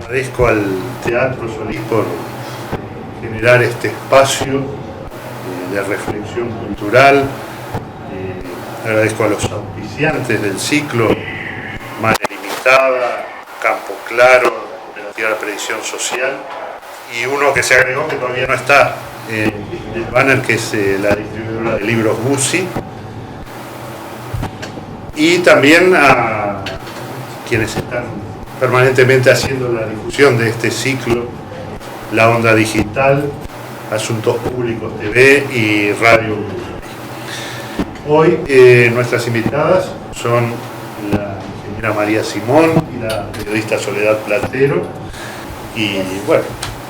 Agradezco al Teatro Solís por generar este espacio de reflexión cultural. Agradezco a los auspiciantes del ciclo, Marea Limitada, Campo Claro, la Cooperativa de la Previsión Social, y uno que se agregó que todavía no está en el banner, que es la distribuidora de libros Guzzi, y también a quienes están permanentemente haciendo la difusión de este ciclo, La Onda Digital, Asuntos Públicos TV y Radio. Hoy nuestras invitadas son la ingeniera María Simón y la periodista Soledad Platero, y bueno,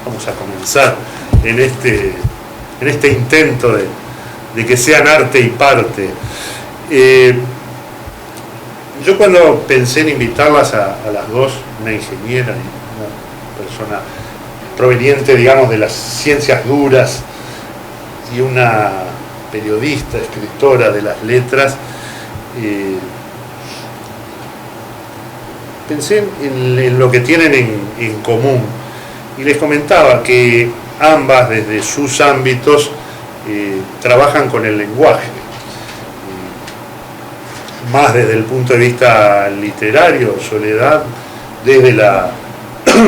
vamos a comenzar en este intento de que sean arte y parte. Yo cuando pensé en invitarlas a las dos, una ingeniera y una persona proveniente, digamos, de las ciencias duras, y una periodista, escritora de las letras, pensé en lo que tienen en común, y les comentaba que ambas, desde sus ámbitos, trabajan con el lenguaje, más desde el punto de vista literario, Soledad, desde la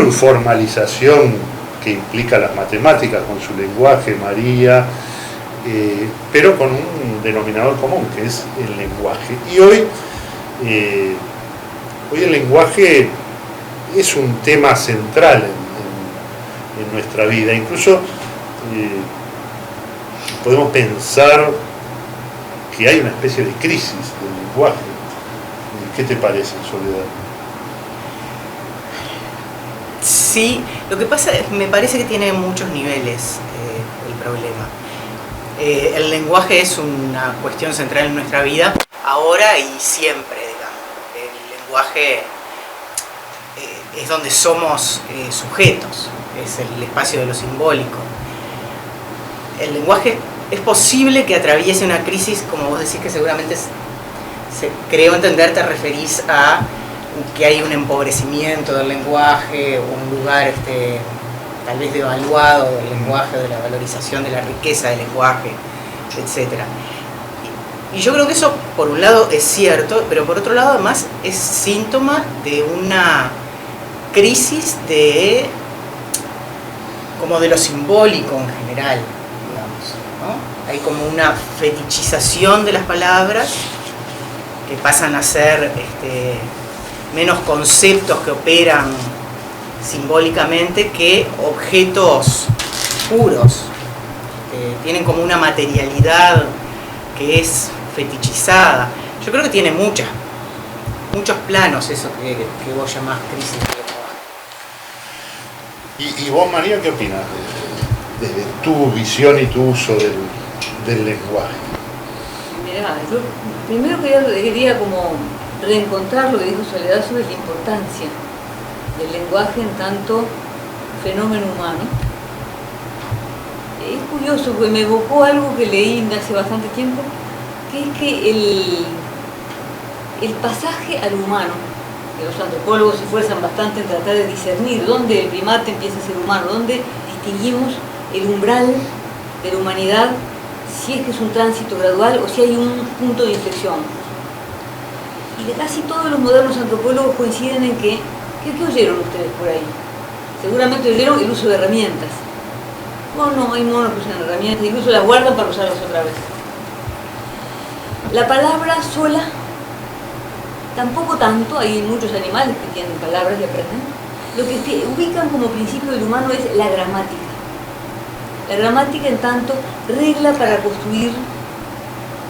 formalización que implica las matemáticas con su lenguaje, María, pero con un denominador común, que es el lenguaje. Y hoy el lenguaje es un tema central en nuestra vida. Incluso podemos pensar que hay una especie de crisis del lenguaje. ¿Qué te parece, Soledad? Sí, lo que pasa es, me parece que tiene muchos niveles el problema. El lenguaje es una cuestión central en nuestra vida, ahora y siempre, digamos. El lenguaje es donde somos sujetos, es el espacio de lo simbólico. El lenguaje es posible que atraviese una crisis, como vos decís, que seguramente creo entender, te referís a que hay un empobrecimiento del lenguaje, un lugar tal vez devaluado del lenguaje, de la valorización de la riqueza del lenguaje, etc. Y yo creo que eso, por un lado, es cierto, pero por otro lado, además, es síntoma de una crisis como de lo simbólico en general, digamos, ¿no? Hay como una fetichización de las palabras que pasan a ser menos conceptos que operan simbólicamente que objetos puros. Tienen como una materialidad que es fetichizada. Yo creo que tiene muchos planos eso que vos llamás crisis del lenguaje. ¿Y vos, María, qué opinas desde tu visión y tu uso del lenguaje? Mirá, yo primero quería como reencontrar lo que dijo Soledad sobre la importancia del lenguaje en tanto fenómeno humano. Es curioso porque me evocó algo que leí hace bastante tiempo, que es que el pasaje al humano, que los antropólogos se esfuerzan bastante en tratar de discernir dónde el primate empieza a ser humano, dónde distinguimos el umbral de la humanidad, si es que es un tránsito gradual o si hay un punto de inflexión. Y de casi todos los modernos antropólogos coinciden en que, ¿qué oyeron ustedes por ahí? Seguramente oyeron el uso de herramientas. No, hay monos que usan herramientas, incluso las guardan para usarlas otra vez. La palabra sola, tampoco tanto, hay muchos animales que tienen palabras y aprenden. Lo que ubican como principio del humano es la gramática. La gramática, en tanto, regla para construir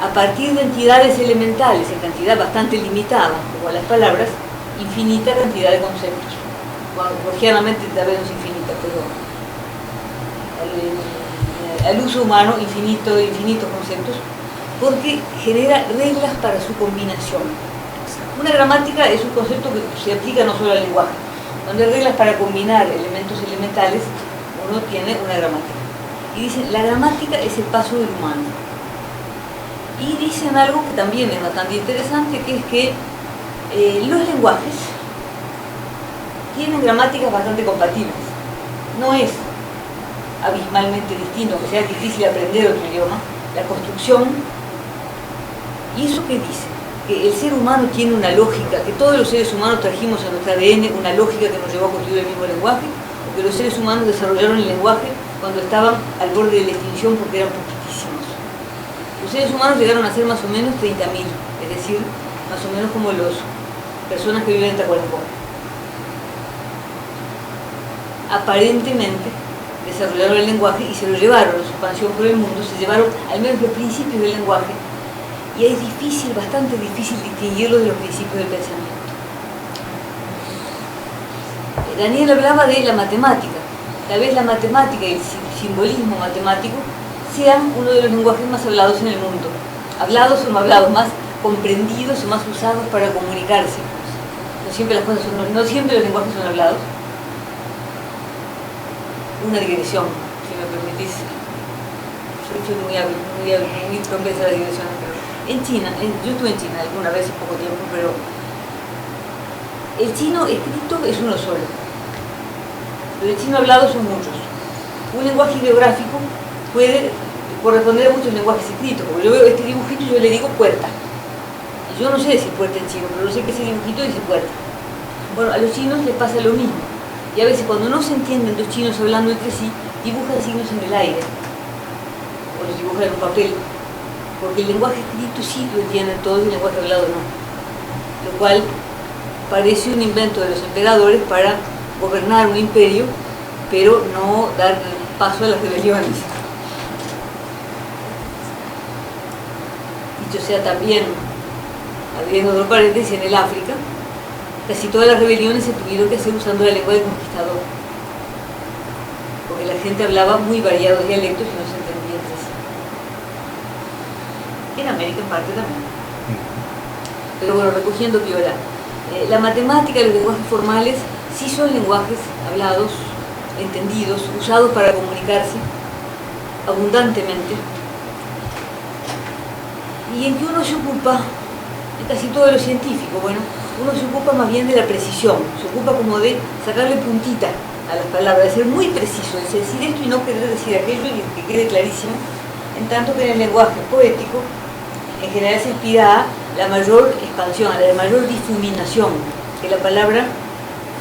a partir de entidades elementales, en cantidad bastante limitada, como las palabras, infinita cantidad de conceptos. Bueno, borgianamente tal vez no es infinita, pero al uso humano infinitos conceptos, porque genera reglas para su combinación. Una gramática es un concepto que se aplica no solo al lenguaje. Cuando hay reglas para combinar elementos elementales, uno tiene una gramática. Y dicen, la gramática es el paso del humano. Y dicen algo que también es bastante interesante, que es que los lenguajes tienen gramáticas bastante compatibles. No es abismalmente distinto, que sea difícil aprender otro idioma, la construcción. ¿Y eso qué dice? Que el ser humano tiene una lógica, que todos los seres humanos trajimos a nuestro ADN una lógica que nos llevó a construir el mismo lenguaje, o que los seres humanos desarrollaron el lenguaje cuando estaban al borde de la extinción porque eran poquitísimos. Los seres humanos llegaron a ser más o menos 30.000, es decir, más o menos como las personas que viven en Tacuarembó. Aparentemente desarrollaron el lenguaje y se lo llevaron a su expansión por el mundo, se llevaron al menos los principios del lenguaje, y es difícil, bastante difícil distinguirlo de los principios del pensamiento. Daniel hablaba de la matemática. Tal vez la matemática y el simbolismo matemático sean uno de los lenguajes más hablados en el mundo. Hablados o no hablados, más comprendidos o más usados para comunicarse. No siempre no siempre los lenguajes son hablados. Una digresión, si me permitís. Yo soy muy propensa a la digresión. En China, yo estuve en China alguna vez, hace poco tiempo, pero el chino escrito es uno solo, pero el chino hablado son muchos. Un lenguaje ideográfico puede corresponder a muchos lenguajes escritos, porque yo veo este dibujito y yo le digo puerta. Y yo no sé decir puerta en chino, pero yo sé que ese dibujito dice puerta. Bueno, a los chinos les pasa lo mismo. Y a veces cuando no se entienden los chinos hablando entre sí, dibujan signos en el aire, o los dibujan en un papel. Porque el lenguaje escrito sí lo entienden todos y el lenguaje hablado no. Lo cual parece un invento de los emperadores para gobernar un imperio, pero no dar paso a las rebeliones. Dicho sea también, abriendo otro paréntesis, en el África, casi todas las rebeliones se tuvieron que hacer usando la lengua del conquistador, porque la gente hablaba muy variados dialectos y no se entendía entre sí. En América en parte también. Pero bueno, recogiendo piola, la matemática y los lenguajes formales sí son lenguajes hablados, entendidos, usados para comunicarse abundantemente, y en que uno se ocupa, en casi todo lo científico, bueno, uno se ocupa más bien de la precisión, se ocupa como de sacarle puntita a las palabras, de ser muy preciso, de decir esto y no querer decir aquello y que quede clarísimo, en tanto que en el lenguaje poético en general se aspira a la mayor expansión, a la mayor difuminación, que la palabra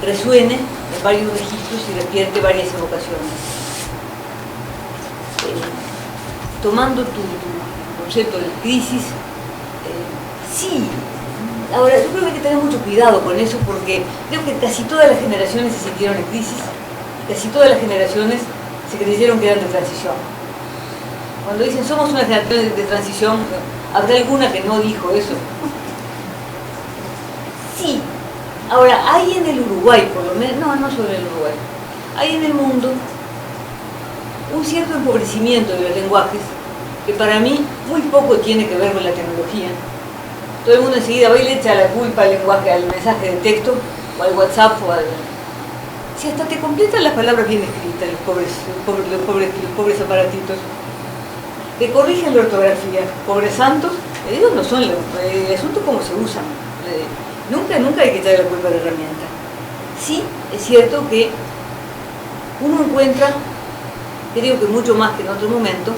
resuene en varios registros y despierte varias evocaciones. Tomando tu concepto de crisis, sí. Ahora, yo creo que hay que tener mucho cuidado con eso porque creo que casi todas las generaciones se sintieron en crisis y casi todas las generaciones se creyeron que eran de transición. Cuando dicen somos una generación de transición, ¿habrá alguna que no dijo eso? Sí. Ahora, hay en el Uruguay, por lo menos, no solo en el Uruguay, hay en el mundo un cierto empobrecimiento de los lenguajes que para mí muy poco tiene que ver con la tecnología. Todo el mundo enseguida va y le echa la culpa al lenguaje, al mensaje de texto, o al WhatsApp, o al... Si hasta te completan las palabras bien escritas, los pobres aparatitos. Te corrigen la ortografía, pobres santos, ellos no son el asunto cómo se usan. Nunca hay que echarle la culpa a la herramienta. Sí, es cierto que uno encuentra, creo que mucho más que en otro momento,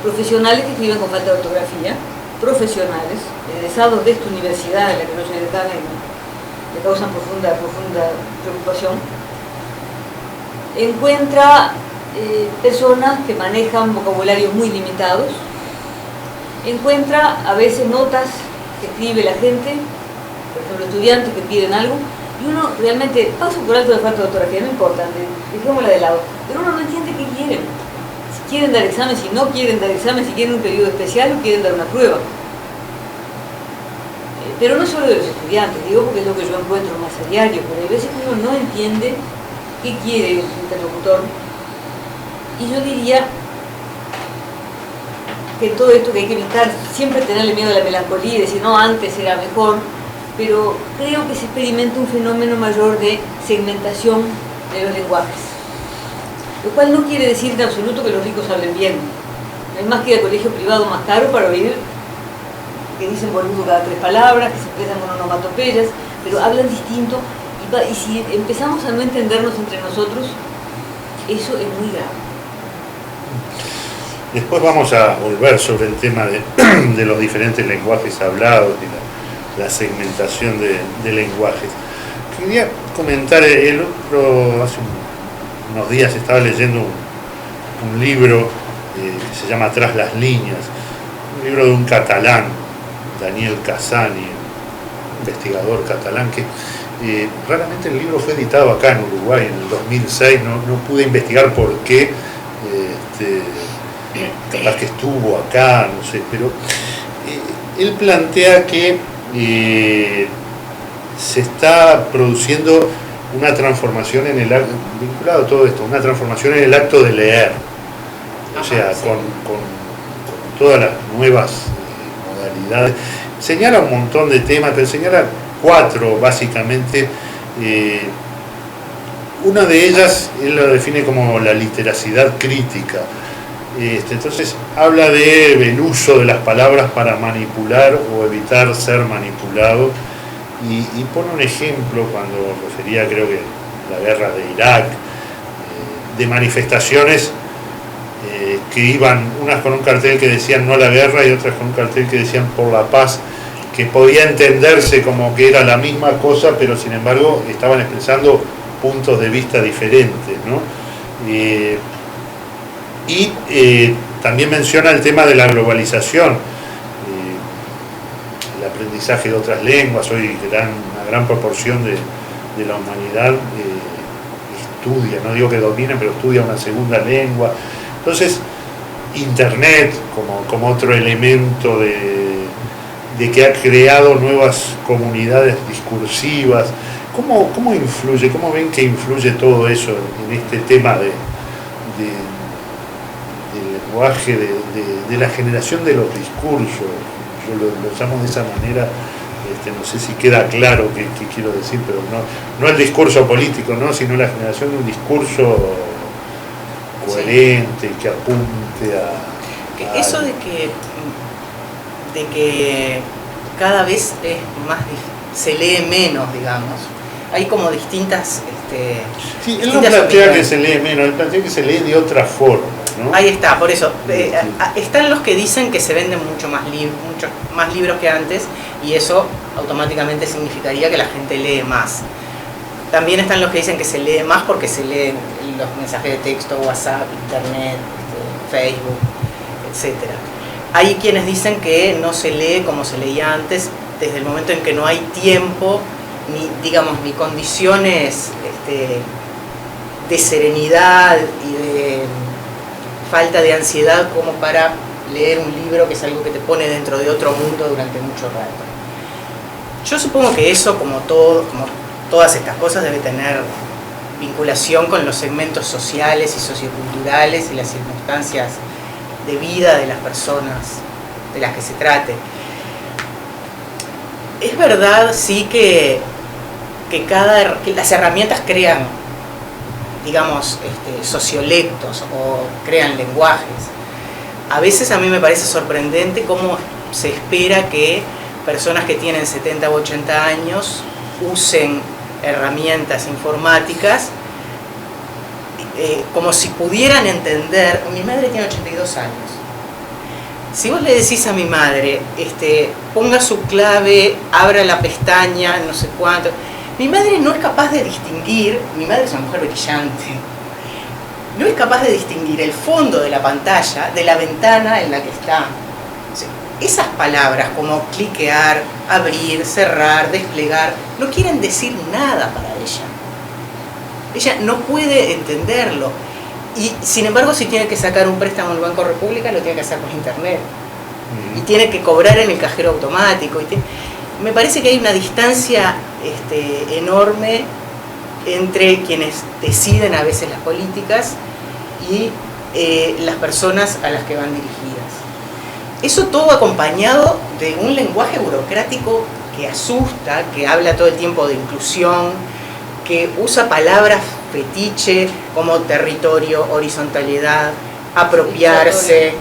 profesionales que escriben con falta de ortografía, profesionales, egresados de esta universidad en la que no soy decana y me causan profunda preocupación, encuentra personas que manejan vocabularios muy limitados, encuentra a veces notas que escribe la gente, por ejemplo estudiantes que piden algo, y uno realmente pasa por alto de falta de ortografía, no importa, dejémosla de lado, pero uno no entiende qué quieren. Si quieren dar examen, si no quieren dar examen, si quieren un periodo especial o quieren dar una prueba. Pero no solo de los estudiantes, digo porque es lo que yo encuentro más a diario, pero hay veces que uno no entiende qué quiere el interlocutor. Y yo diría que todo esto que hay que evitar, siempre tenerle miedo a la melancolía y decir, no, antes era mejor, pero creo que se experimenta un fenómeno mayor de segmentación de los lenguajes. Lo cual no quiere decir en absoluto que los ricos hablen bien. No hay más que ir al colegio privado más caro para oír que dicen boludo cada 3 palabras, que se expresan con onomatopeyas, pero hablan distinto y Y si empezamos a no entendernos entre nosotros, eso es muy grave. Después vamos a volver sobre el tema de los diferentes lenguajes hablados y la segmentación de lenguajes. Quería comentar, hace unos días estaba leyendo un libro que se llama Tras las líneas, un libro de un catalán, Daniel Casani, investigador catalán, que raramente el libro fue editado acá en Uruguay en el 2006, no pude investigar por qué, capaz que estuvo acá, no sé, pero él plantea que se está produciendo una transformación en el acto, vinculado a todo esto, una transformación en el acto de leer, o sea, con todas las nuevas modalidades. Señala un montón de temas, pero señala 4 básicamente. Una de ellas él la define como la literacidad crítica. Entonces habla del uso de las palabras para manipular o evitar ser manipulado, y pone un ejemplo cuando refería, creo que la guerra de Irak, de manifestaciones que iban unas con un cartel que decían no a la guerra y otras con un cartel que decían por la paz, que podía entenderse como que era la misma cosa, pero sin embargo estaban expresando puntos de vista diferentes, ¿no? También menciona el tema de la globalización, el aprendizaje de otras lenguas. Hoy una gran proporción de la humanidad estudia, no digo que domine, pero estudia una segunda lengua. Entonces, Internet como otro elemento de que ha creado nuevas comunidades discursivas. ¿Cómo influye, cómo ven que influye todo eso en este tema del lenguaje, de la generación de los discursos? Yo lo llamo de esa manera, no sé si queda claro qué quiero decir, pero no el discurso político, ¿no? Sino la generación de un discurso coherente, que apunte a eso de que cada vez es más se lee menos, digamos. Hay como distintas sí, él no plantea que se lee menos, él plantea que se lee de otra forma, ¿no? Ahí está, por eso. Están los que dicen que se venden muchos más libros que antes, y eso automáticamente significaría que la gente lee más. También están los que dicen que se lee más porque se leen los mensajes de texto, WhatsApp, Internet, Facebook, etc. Hay quienes dicen que no se lee como se leía antes, desde el momento en que no hay tiempo, ni condiciones de serenidad y de falta de ansiedad como para leer un libro, que es algo que te pone dentro de otro mundo durante mucho rato. Yo supongo que eso, como todas estas cosas, debe tener vinculación con los segmentos sociales y socioculturales y las circunstancias de vida de las personas de las que se trate. Es verdad, sí, que las herramientas crean, digamos, sociolectos o crean lenguajes. A veces a mí me parece sorprendente cómo se espera que personas que tienen 70 u 80 años usen herramientas informáticas como si pudieran entender. Mi madre tiene 82 años. Si vos le decís a mi madre, ponga su clave, abra la pestaña, no sé cuánto, mi madre no es capaz de distinguir, mi madre es una mujer brillante, no es capaz de distinguir el fondo de la pantalla de la ventana en la que está. O sea, esas palabras como cliquear, abrir, cerrar, desplegar, no quieren decir nada para ella. Ella no puede entenderlo. Y sin embargo, si tiene que sacar un préstamo en el Banco República, lo tiene que hacer por internet. Y tiene que cobrar en el cajero automático. Me parece que hay una distancia enorme entre quienes deciden a veces las políticas y las personas a las que van dirigidas. Eso todo acompañado de un lenguaje burocrático que asusta, que habla todo el tiempo de inclusión, que usa palabras fetiche como territorio, horizontalidad, apropiarse,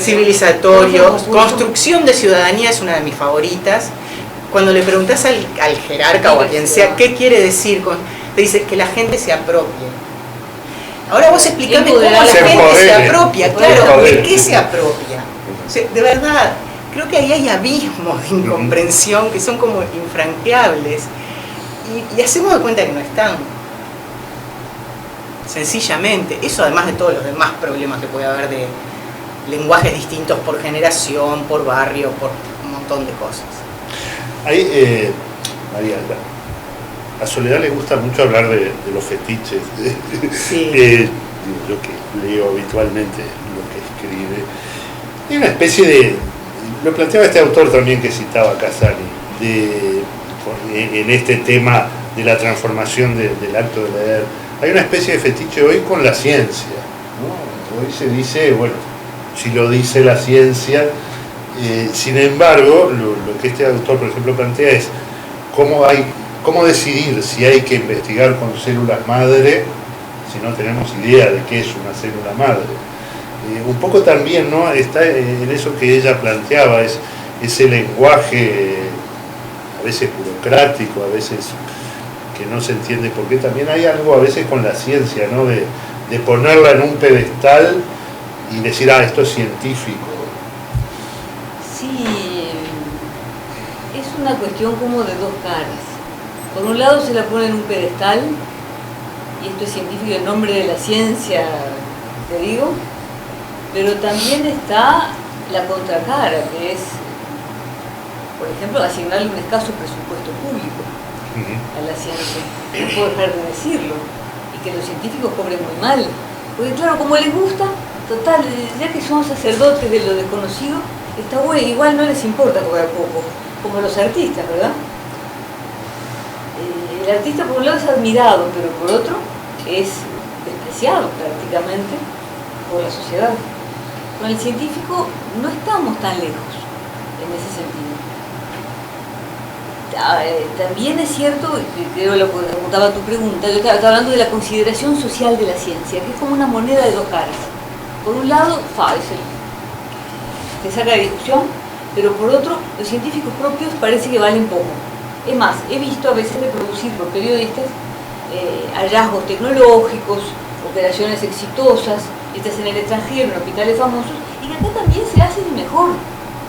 civilizatorio, construcción de ciudadanía es una de mis favoritas, cuando le preguntás al jerarca o a quien sea qué quiere decir, te dice que la gente se apropie. Ahora vos explicame cómo la gente se apropia, claro, ¿de qué se apropia? O sea, de verdad, creo que ahí hay abismos de incomprensión que son como infranqueables y hacemos de cuenta que no están. Sencillamente, eso además de todos los demás problemas que puede haber de lenguajes distintos por generación, por barrio, por un montón de cosas. Ahí, María, a Soledad le gusta mucho hablar de los fetiches. Sí. Lo que leo habitualmente, lo que escribe. Hay una especie de... Lo planteaba este autor también que citaba Casani, en este tema de la transformación del acto de leer. Hay una especie de fetiche hoy con la ciencia, ¿no? Hoy se dice, bueno, si lo dice la ciencia, sin embargo, lo que este autor, por ejemplo, plantea es cómo decidir si hay que investigar con células madre si no tenemos idea de qué es una célula madre. Un poco también, ¿no?, está en eso que ella planteaba, es ese lenguaje a veces burocrático, a veces que no se entiende por qué. También hay algo a veces con la ciencia, ¿no?, de ponerla en un pedestal y decir, esto es científico. Sí, es una cuestión como de dos caras. Por un lado se la pone en un pedestal, y esto es científico en nombre de la ciencia, te digo, pero también está la contracara, que es, por ejemplo, asignarle un escaso presupuesto público a la ciencia. No puedo dejar de decirlo, y que los científicos cobren muy mal, porque claro, como les gusta, total, ya que son sacerdotes de lo desconocido, está bueno, igual no les importa cobrar poco, como los artistas, ¿verdad? El artista por un lado es admirado, pero por otro es despreciado prácticamente por la sociedad. Con el científico no estamos tan lejos en ese sentido. También es cierto, creo lo que preguntaba tu pregunta, yo estaba hablando de la consideración social de la ciencia, que es como una moneda de dos caras. Por un lado, se saca de discusión, pero por otro, los científicos propios parece que valen poco. Es más, he visto a veces reproducir por periodistas hallazgos tecnológicos, operaciones exitosas, estas en el extranjero, en hospitales famosos, y que acá también se hacen mejor.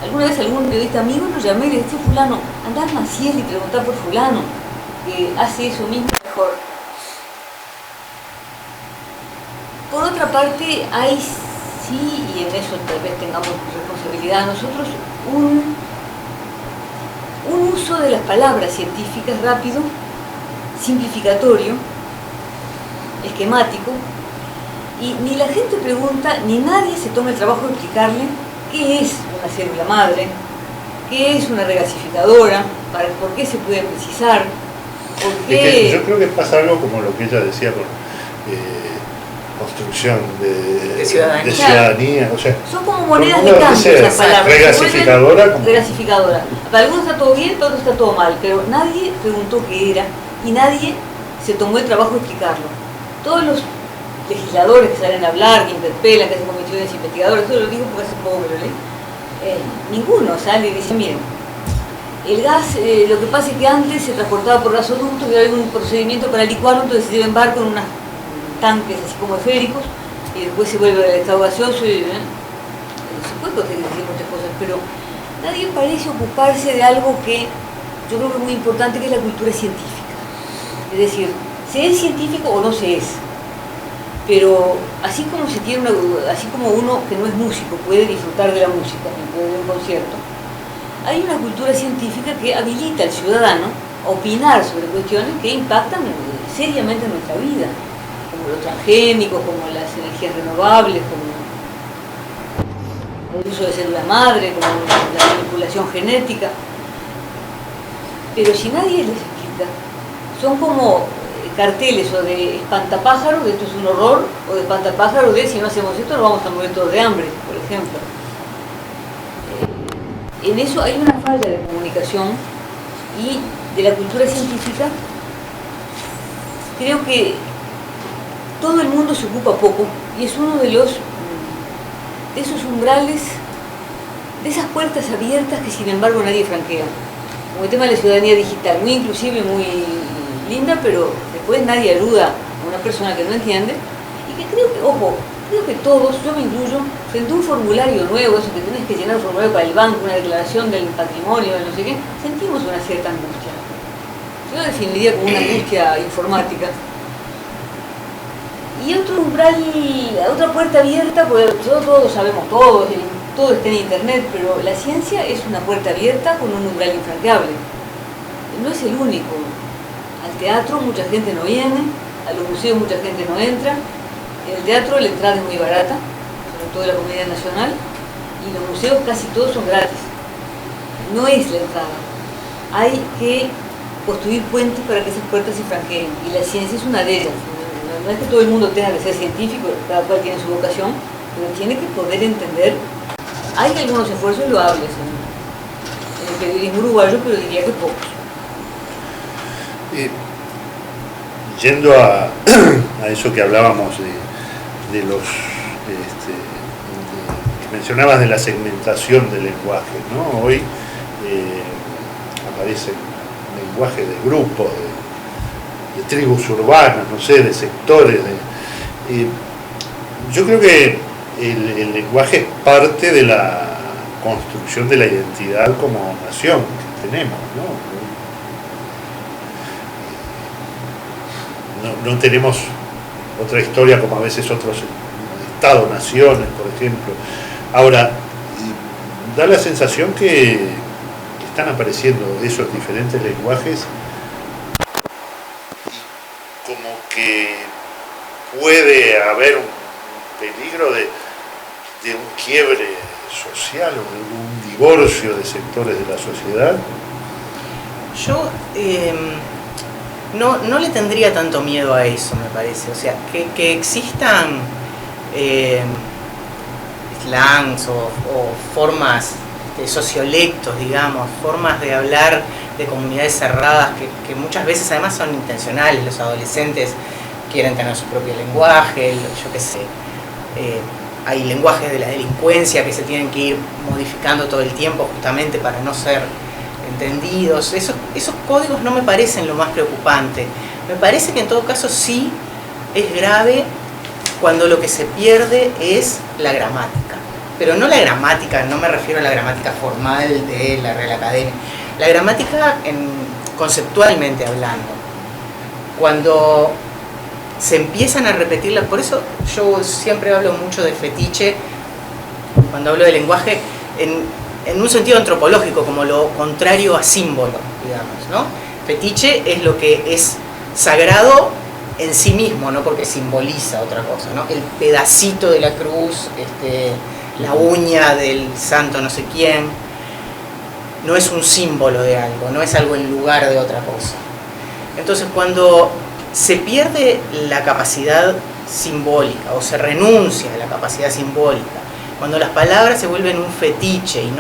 Alguna vez algún periodista amigo lo llamé y le decía, fulano, andá al Maciel y preguntar por fulano, que hace eso mismo mejor. Por otra parte, hay sí, y en eso tal vez tengamos responsabilidad nosotros, un uso de las palabras científicas rápido, simplificatorio, esquemático, y ni la gente pregunta, ni nadie se toma el trabajo de explicarle qué es una célula madre, qué es una regasificadora, por qué se puede precisar, por qué... Yo creo que pasa algo como lo que ella decía con construcción de ciudadanía, o sea, son como monedas de cambio esas palabras. Regasificadora. Regasificadora. Para algunos está todo bien, para otros está todo mal, pero nadie preguntó qué era y nadie se tomó el trabajo de explicarlo. Todos los legisladores que salen a hablar, que interpelan, que hacen comisiones investigadoras, eso lo digo porque hace poco me lo leí, ninguno sale y dice, miren, el gas, lo que pasa es que antes se transportaba por gasoductos y ahora hay un procedimiento para licuarlo, entonces se lleva en barco en unos tanques así como esféricos y después se vuelve al estado gaseoso y se puede decir muchas cosas, pero nadie parece ocuparse de algo que yo creo que es muy importante, que es la cultura científica. Es decir, se es científico o no se es, pero así como así como uno que no es músico puede disfrutar de la música y puede ver un concierto, hay una cultura científica que habilita al ciudadano a opinar sobre cuestiones que impactan seriamente en nuestra vida, como los transgénicos, como las energías renovables, como el uso de células madre, como la manipulación genética. Pero si nadie les explica, son como carteles o de espantapájaros, de esto es un horror, o de espantapájaros de si no hacemos esto nos vamos a morir todos de hambre, por ejemplo. En eso hay una falla de comunicación y de la cultura científica. Creo que todo el mundo se ocupa poco y es uno de esos umbrales, de esas puertas abiertas que sin embargo nadie franquea. como el tema de la ciudadanía digital, muy inclusive, muy linda, pero después nadie ayuda a una persona que no entiende, y que creo que, ojo, creo que todos, yo me incluyo, frente a un formulario nuevo, eso que tenés que llenar un formulario para el banco, una declaración del patrimonio, no sé qué, sentimos una cierta angustia. Yo lo definiría como una angustia informática. Y otro umbral, otra puerta abierta, porque todos sabemos todo está en internet, pero la ciencia es una puerta abierta con un umbral infranqueable. No es el único. Al teatro mucha gente no viene, a los museos mucha gente no entra. En el teatro la entrada es muy barata, sobre todo la Comedia Nacional, y los museos casi todos son gratis. No es la entrada. Hay que construir puentes para que esas puertas se franqueen, y la ciencia es una de ellas. No es que todo el mundo tenga que ser científico, cada cual tiene su vocación, pero tiene que poder entender. Hay algunos esfuerzos loables en el periodismo uruguayo, pero diría que pocos. Yendo a eso que hablábamos de los que mencionabas de la segmentación del lenguaje, ¿no? Hoy aparece lenguaje de grupos, de tribus urbanas, no sé, de sectores. Yo creo que el lenguaje es parte de la construcción de la identidad como nación que tenemos, ¿no? No tenemos otra historia como a veces otros estados-naciones, por ejemplo. Ahora, da la sensación que están apareciendo esos diferentes lenguajes y como que puede haber un peligro de un quiebre social o de un divorcio de sectores de la sociedad. Yo no le tendría tanto miedo a eso, me parece. O sea, que existan slangs o formas sociolectos, digamos, formas de hablar de comunidades cerradas que muchas veces además son intencionales. Los adolescentes quieren tener su propio lenguaje, yo qué sé. Hay lenguajes de la delincuencia que se tienen que ir modificando todo el tiempo justamente para no ser entendidos. Esos códigos no me parecen lo más preocupante. Me parece que en todo caso sí es grave cuando lo que se pierde es la gramática. Pero no la gramática, no me refiero a la gramática formal de la Real Academia. La gramática conceptualmente hablando. Cuando se empiezan a repetirlas, por eso yo siempre hablo mucho del fetiche, cuando hablo de lenguaje, en un sentido antropológico, como lo contrario a símbolo, digamos, ¿no? Fetiche es lo que es sagrado en sí mismo, no porque simboliza otra cosa, ¿no? El pedacito de la cruz, la uña del santo no sé quién, no es un símbolo de algo, no es algo en lugar de otra cosa. Entonces, cuando se pierde la capacidad simbólica o se renuncia a la capacidad simbólica, cuando las palabras se vuelven un fetiche y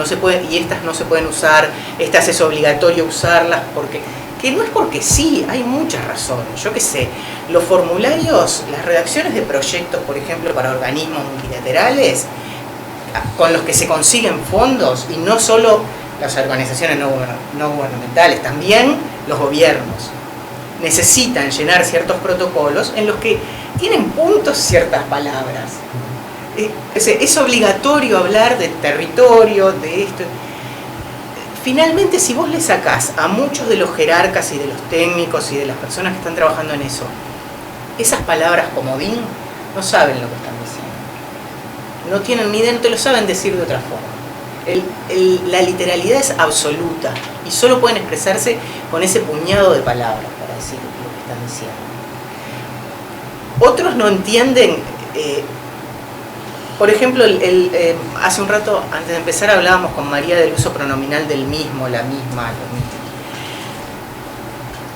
estas no se pueden usar, estas es obligatorio usarlas que no es porque sí, hay muchas razones. Yo qué sé, los formularios, las redacciones de proyectos, por ejemplo, para organismos multilaterales, con los que se consiguen fondos, y no solo las organizaciones no gubernamentales, también los gobiernos, necesitan llenar ciertos protocolos en los que tienen puntos ciertas palabras. Es obligatorio hablar de territorio, de esto. Finalmente, si vos le sacás a muchos de los jerarcas y de los técnicos y de las personas que están trabajando en eso, esas palabras comodín, no saben lo que están diciendo. No tienen ni idea, no te lo saben decir de otra forma. La literalidad es absoluta y solo pueden expresarse con ese puñado de palabras para decir lo que están diciendo. Otros no entienden. Por ejemplo, hace un rato, antes de empezar, hablábamos con María del uso pronominal del mismo, la misma, lo mismo.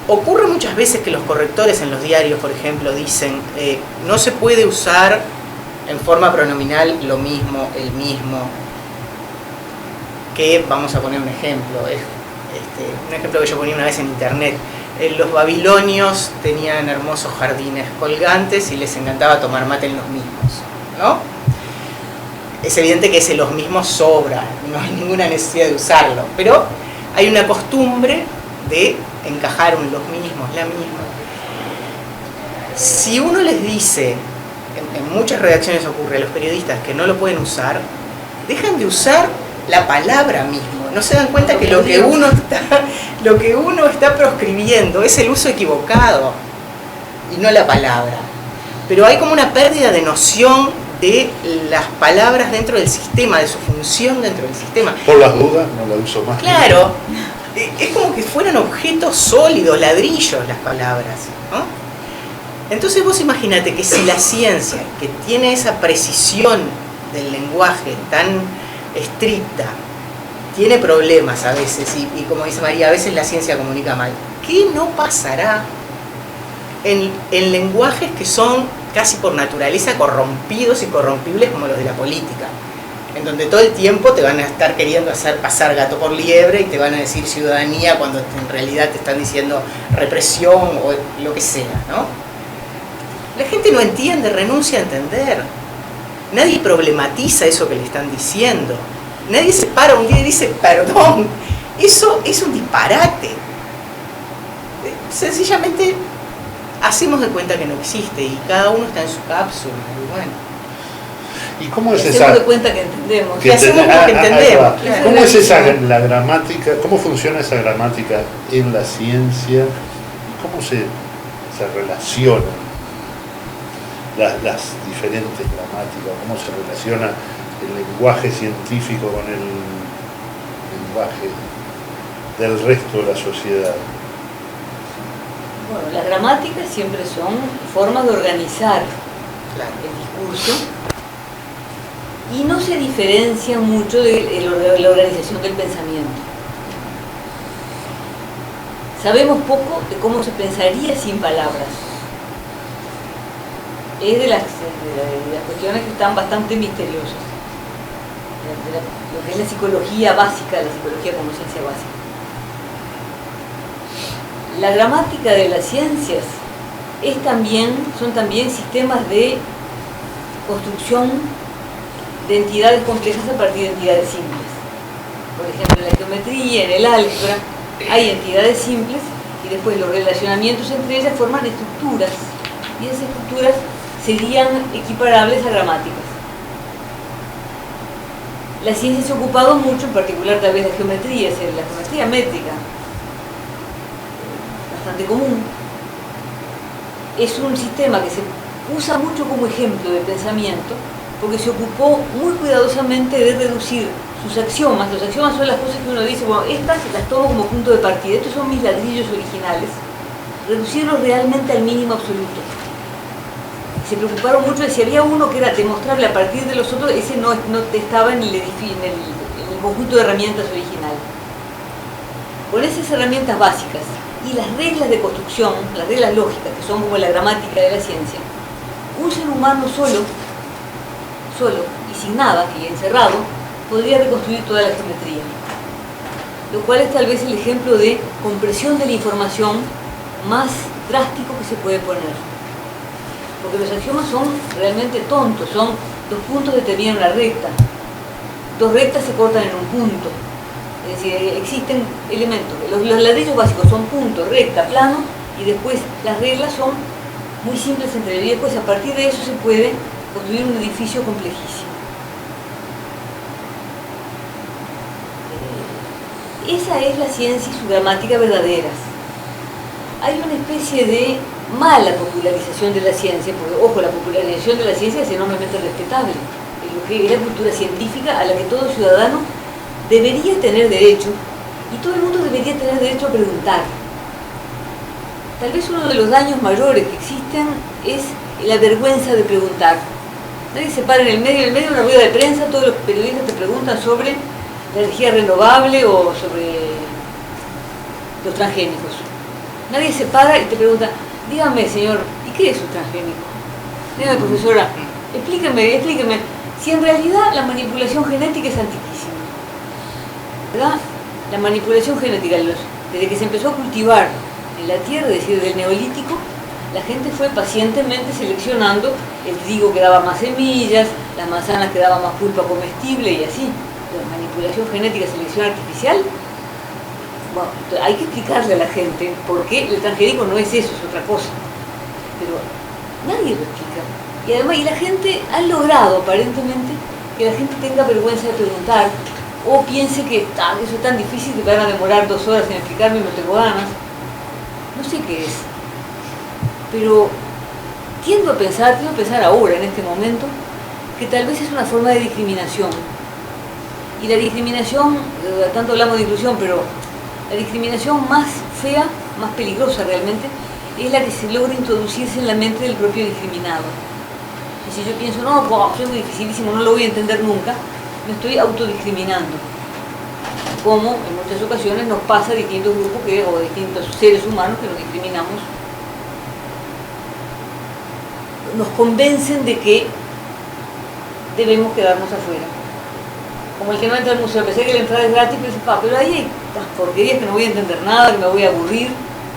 Ocurre muchas veces que los correctores en los diarios, por ejemplo, dicen no se puede usar en forma pronominal lo mismo, el mismo, que vamos a poner un ejemplo, un ejemplo que yo ponía una vez en internet. Los babilonios tenían hermosos jardines colgantes y les encantaba tomar mate en los mismos, ¿no? Es evidente que ese los mismos sobra, no hay ninguna necesidad de usarlo, pero hay una costumbre de encajar los mismos, la misma. Si uno les dice, en muchas redacciones ocurre a los periodistas que no lo pueden usar, dejan de usar la palabra mismo. No se dan cuenta que lo que uno está proscribiendo es el uso equivocado y no la palabra. Pero hay como una pérdida de noción de las palabras dentro del sistema, de su función dentro del sistema. Por las dudas, no la uso más. Claro, es como que fueran objetos sólidos, ladrillos las palabras, ¿no? Entonces vos imagínate que si la ciencia, que tiene esa precisión del lenguaje tan estricta, tiene problemas a veces, y como dice María, a veces la ciencia comunica mal, ¿qué no pasará en lenguajes que son casi por naturaleza corrompidos y corrompibles como los de la política? En donde todo el tiempo te van a estar queriendo hacer pasar gato por liebre y te van a decir ciudadanía cuando en realidad te están diciendo represión o lo que sea, ¿no? La gente no entiende, renuncia a entender. Nadie problematiza eso que le están diciendo. Nadie se para un día y dice, perdón, eso es un disparate. Sencillamente hacemos de cuenta que no existe y cada uno está en su cápsula. Y bueno. ¿Y cómo es hacemos de cuenta que entendemos. Que hacemos como que entendemos. Claro. ¿Cómo es la gramática? ¿Cómo funciona esa gramática en la ciencia? ¿Cómo se relacionan las diferentes gramáticas? ¿Cómo se relaciona el lenguaje científico con el lenguaje del resto de la sociedad? Bueno, las gramáticas siempre son formas de organizar el discurso y no se diferencia mucho de la organización del pensamiento. Sabemos poco de cómo se pensaría sin palabras. Es de las cuestiones que están bastante misteriosas. Lo que es la psicología básica, la psicología como ciencia básica. La gramática de las ciencias son también sistemas de construcción de entidades complejas a partir de entidades simples. Por ejemplo, en la geometría, en el álgebra, hay entidades simples y después los relacionamientos entre ellas forman estructuras y esas estructuras serían equiparables a gramáticas. La ciencia se ha ocupado mucho, en particular tal vez la geometría métrica, bastante común. Es un sistema que se usa mucho como ejemplo de pensamiento porque se ocupó muy cuidadosamente de reducir sus axiomas. Los axiomas son las cosas que uno dice, bueno, estas las tomo como punto de partida, estos son mis ladrillos originales, reducirlos realmente al mínimo absoluto. Se preocuparon mucho de si había uno que era demostrable a partir de los otros, ese no estaba en el conjunto de herramientas original. Con esas herramientas básicas y las reglas de construcción, las reglas lógicas, que son como la gramática de la ciencia, un ser humano solo y sin nada, y encerrado, podría reconstruir toda la geometría. Lo cual es tal vez el ejemplo de compresión de la información más drástico que se puede poner. Porque los axiomas son realmente tontos, son dos puntos determinan una recta. Dos rectas se cortan en un punto. Es decir, existen elementos. Los ladrillos básicos son punto, recta, plano, y después las reglas son muy simples entre ellos. Y después a partir de eso se puede construir un edificio complejísimo. Esa es la ciencia y su gramática verdaderas. Hay una especie de mala popularización de la ciencia, porque, ojo, la popularización de la ciencia es enormemente respetable. Es lo que es la cultura científica a la que todo ciudadano debería tener derecho, y todo el mundo debería tener derecho a preguntar. Tal vez uno de los daños mayores que existen es la vergüenza de preguntar. Nadie se para en el medio de una rueda de prensa, todos los periodistas te preguntan sobre la energía renovable o sobre los transgénicos. Nadie se para y te pregunta, dígame, señor, ¿y qué es un transgénico? Dígame, profesora, explíqueme, si en realidad la manipulación genética es antiquísima, ¿verdad? La manipulación genética, desde que se empezó a cultivar en la tierra, es decir, del neolítico, la gente fue pacientemente seleccionando el trigo que daba más semillas, las manzanas que daban más pulpa comestible y así. La manipulación genética, selección artificial, Bueno, hay que explicarle a la gente por qué el transgénico no es eso, es otra cosa. Pero nadie lo explica. Y además, y la gente ha logrado aparentemente que la gente tenga vergüenza de preguntar o piense que eso es tan difícil que van a demorar 2 horas en explicarme y no tengo ganas. No sé qué es. Pero tiendo a pensar ahora, en este momento, que tal vez es una forma de discriminación. Y la discriminación, tanto hablamos de inclusión, pero la discriminación más fea, más peligrosa realmente, es la que se logra introducirse en la mente del propio discriminado. Y si yo pienso, no, es muy dificilísimo, no lo voy a entender nunca, me estoy autodiscriminando. Como en muchas ocasiones nos pasa a distintos grupos o a distintos seres humanos que nos discriminamos. Nos convencen de que debemos quedarnos afuera. Como el que no entra al museo, pensé que la entrada es gratis, pero ahí hay las porquerías que no voy a entender nada, que me voy a aburrir,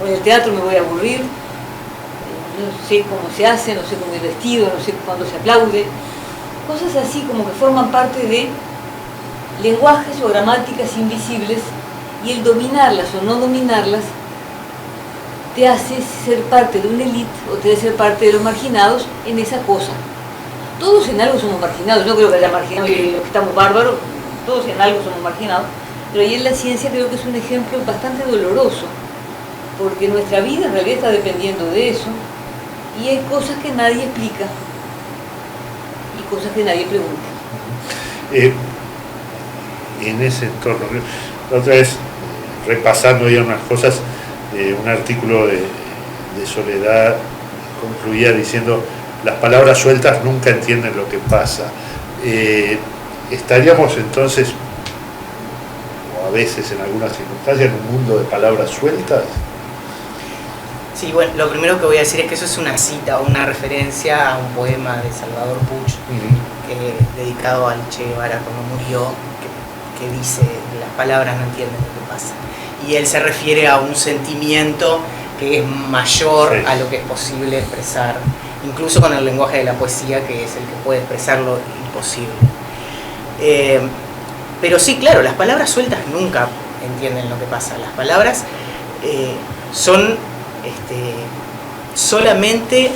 o en el teatro me voy a aburrir, no sé cómo se hace, no sé cómo es vestido, no sé cuándo se aplaude, cosas así como que forman parte de lenguajes o gramáticas invisibles, y el dominarlas o no dominarlas te hace ser parte de una élite o te hace ser parte de los marginados en esa cosa. Todos en algo somos marginados, no creo que haya marginados y los que estamos bárbaros, todos en algo somos marginados, pero ahí en la ciencia creo que es un ejemplo bastante doloroso, porque nuestra vida en realidad está dependiendo de eso, y hay cosas que nadie explica y cosas que nadie pregunta. En ese entorno, la otra vez, repasando ya unas cosas, un artículo de Soledad concluía diciendo: las palabras sueltas nunca entienden lo que pasa. Estaríamos entonces, o a veces en algunas circunstancias, en un mundo de palabras sueltas. Sí, bueno, lo primero que voy a decir es que eso es una cita o una referencia a un poema de Salvador Puig, dedicado al Che Guevara cuando murió, que dice: las palabras no entienden lo que pasa. Y él se refiere a un sentimiento que es mayor a lo que es posible expresar, incluso con el lenguaje de la poesía, que es el que puede expresar lo imposible. Pero sí, claro, las palabras sueltas nunca entienden lo que pasa. Las palabras son solamente...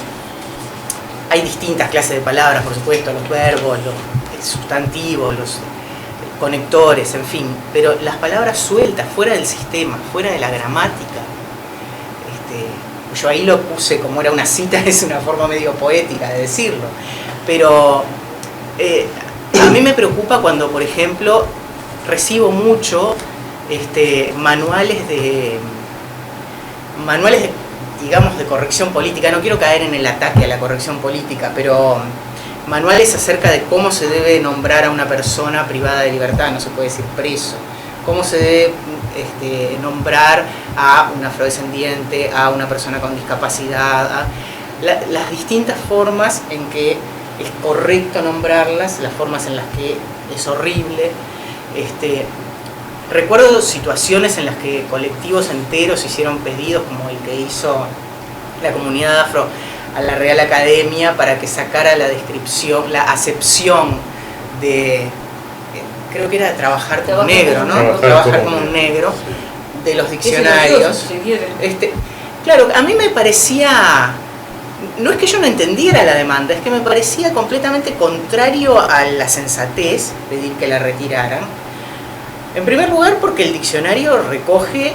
Hay distintas clases de palabras, por supuesto, los verbos, los sustantivos, los conectores, en fin, pero las palabras sueltas, fuera del sistema, fuera de la gramática, yo ahí lo puse como era una cita, es una forma medio poética de decirlo, pero a mí me preocupa cuando, por ejemplo, recibo mucho manuales de, digamos, de corrección política. No quiero caer en el ataque a la corrección política, pero manuales acerca de cómo se debe nombrar a una persona privada de libertad, no se puede decir preso, cómo se debe nombrar a un afrodescendiente, a una persona con discapacidad, las distintas formas en que es correcto nombrarlas, las formas en las que es horrible. Recuerdo situaciones en las que colectivos enteros hicieron pedidos, como el que hizo la comunidad afro a la Real Academia para que sacara la descripción, la acepción de, creo que era trabajar como negro, ¿no? Trabajar como un negro, de los diccionarios. Claro, a mí me parecía, no es que yo no entendiera la demanda, es que me parecía completamente contrario a la sensatez pedir que la retiraran. En primer lugar, porque el diccionario recoge,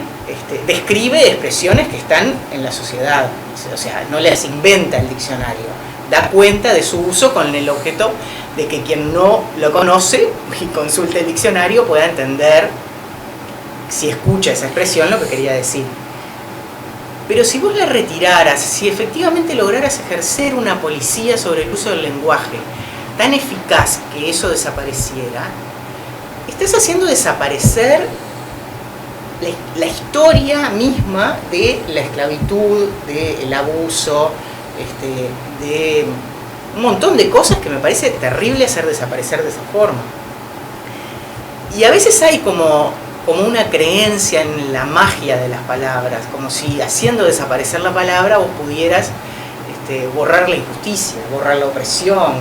describe expresiones que están en la sociedad, o sea, no las inventa el diccionario, da cuenta de su uso con el objeto de que quien no lo conoce y consulte el diccionario pueda entender, si escucha esa expresión, lo que quería decir. Pero si vos la retiraras, si efectivamente lograras ejercer una policía sobre el uso del lenguaje tan eficaz que eso desapareciera, estás haciendo desaparecer la historia misma de la esclavitud, del abuso, de un montón de cosas que me parece terrible hacer desaparecer de esa forma. Y a veces hay como una creencia en la magia de las palabras, como si haciendo desaparecer la palabra vos pudieras borrar la injusticia, borrar la opresión,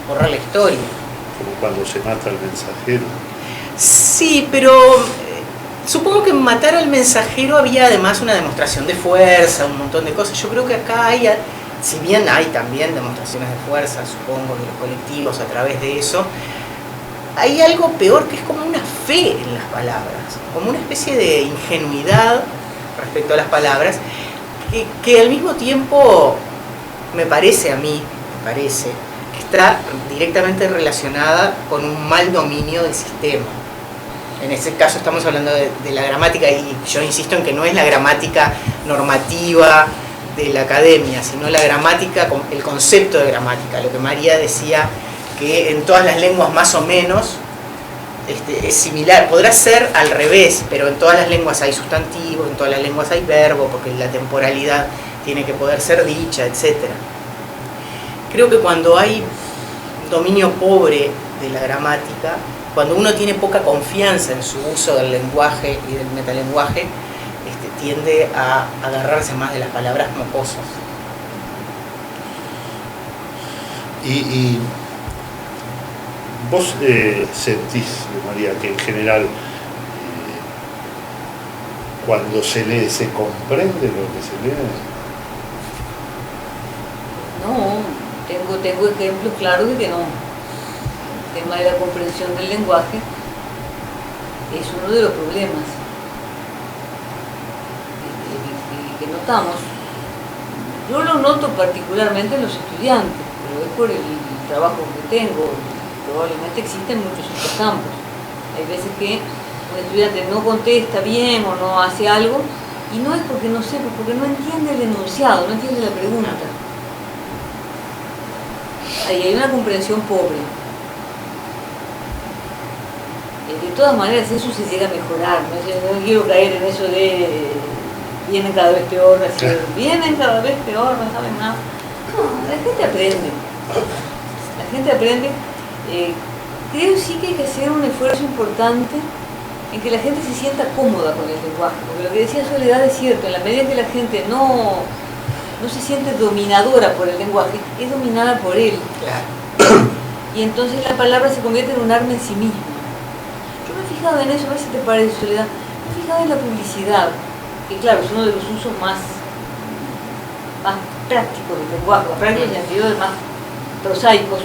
borrar la historia. Como cuando se mata al mensajero. Sí, pero supongo que en matar al mensajero había además una demostración de fuerza, un montón de cosas. Yo creo que acá hay, si bien hay también demostraciones de fuerza, supongo, de los colectivos a través de eso, hay algo peor que es como una fe en las palabras, como una especie de ingenuidad respecto a las palabras, que al mismo tiempo me parece a mí, que está directamente relacionada con un mal dominio del sistema. En ese caso estamos hablando de la gramática, y yo insisto en que no es la gramática normativa de la academia, sino la gramática, el concepto de gramática, lo que María decía, que en todas las lenguas más o menos es similar, podrá ser al revés, pero en todas las lenguas hay sustantivos, en todas las lenguas hay verbo, porque la temporalidad tiene que poder ser dicha, etc. Creo que cuando hay dominio pobre de la gramática, cuando uno tiene poca confianza en su uso del lenguaje y del metalenguaje, tiende a agarrarse más de las palabras como cosas. Y vos sentís, María, que en general cuando se lee, ¿se comprende lo que se lee? No, tengo ejemplos claros de que no. El tema de la comprensión del lenguaje es uno de los problemas que notamos. Yo lo noto particularmente en los estudiantes, pero es por el trabajo que tengo. Probablemente existen muchos otros campos. Hay veces que un estudiante no contesta bien o no hace algo, y no es porque no sepa, porque no entiende el enunciado, no entiende la pregunta. Ahí hay una comprensión pobre. De todas maneras, eso se llega a mejorar. No quiero caer en eso de vienen cada vez peor, vienen cada vez peor, no saben nada. No, la gente aprende. La gente aprende. Creo sí que hay que hacer un esfuerzo importante en que la gente se sienta cómoda con el lenguaje, porque lo que decía Soledad es cierto, en la medida que la gente no se siente dominadora por el lenguaje, es dominada por él. Claro. Y entonces la palabra se convierte en un arma en sí misma. Yo me he fijado en eso, a ver si te parece, Soledad, me he fijado en la publicidad, que claro, es uno de los usos más prácticos del lenguaje, más prácticos en el sentido de más prosaicos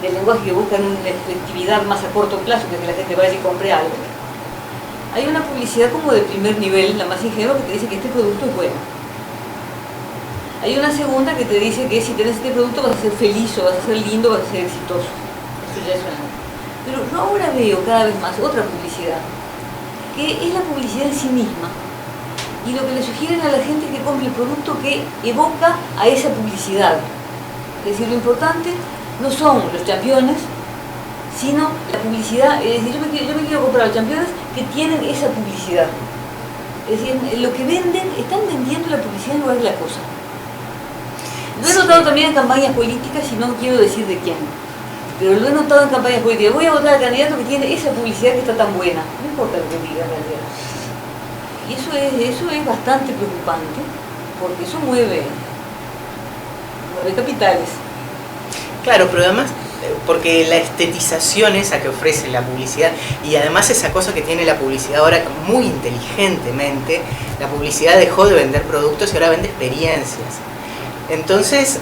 del lenguaje, que buscan una efectividad más a corto plazo, que la gente vaya y compre algo. Hay una publicidad como de primer nivel, la más ingenua, que te dice que este producto es bueno. Hay una segunda que te dice que si tenés este producto vas a ser feliz, o vas a ser lindo, vas a ser exitoso. Eso ya es una... Pero yo ahora veo cada vez más otra publicidad, que es la publicidad en sí misma. Y lo que le sugieren a la gente es que compre el producto que evoca a esa publicidad. Es decir, lo importante no son los championes, sino la publicidad. Es decir, yo me quiero comprar los championes que tienen esa publicidad. Es decir, lo que venden, están vendiendo la publicidad en lugar de la cosa. Lo he notado también en campañas políticas, y no quiero decir de quién, pero lo he notado en campañas políticas. Voy a votar al candidato que tiene esa publicidad que está tan buena, no importa lo que diga en realidad. Y eso es bastante preocupante, porque eso mueve capitales. Claro, pero además, porque la estetización esa que ofrece la publicidad, y además esa cosa que tiene la publicidad ahora muy inteligentemente, la publicidad dejó de vender productos y ahora vende experiencias. Entonces,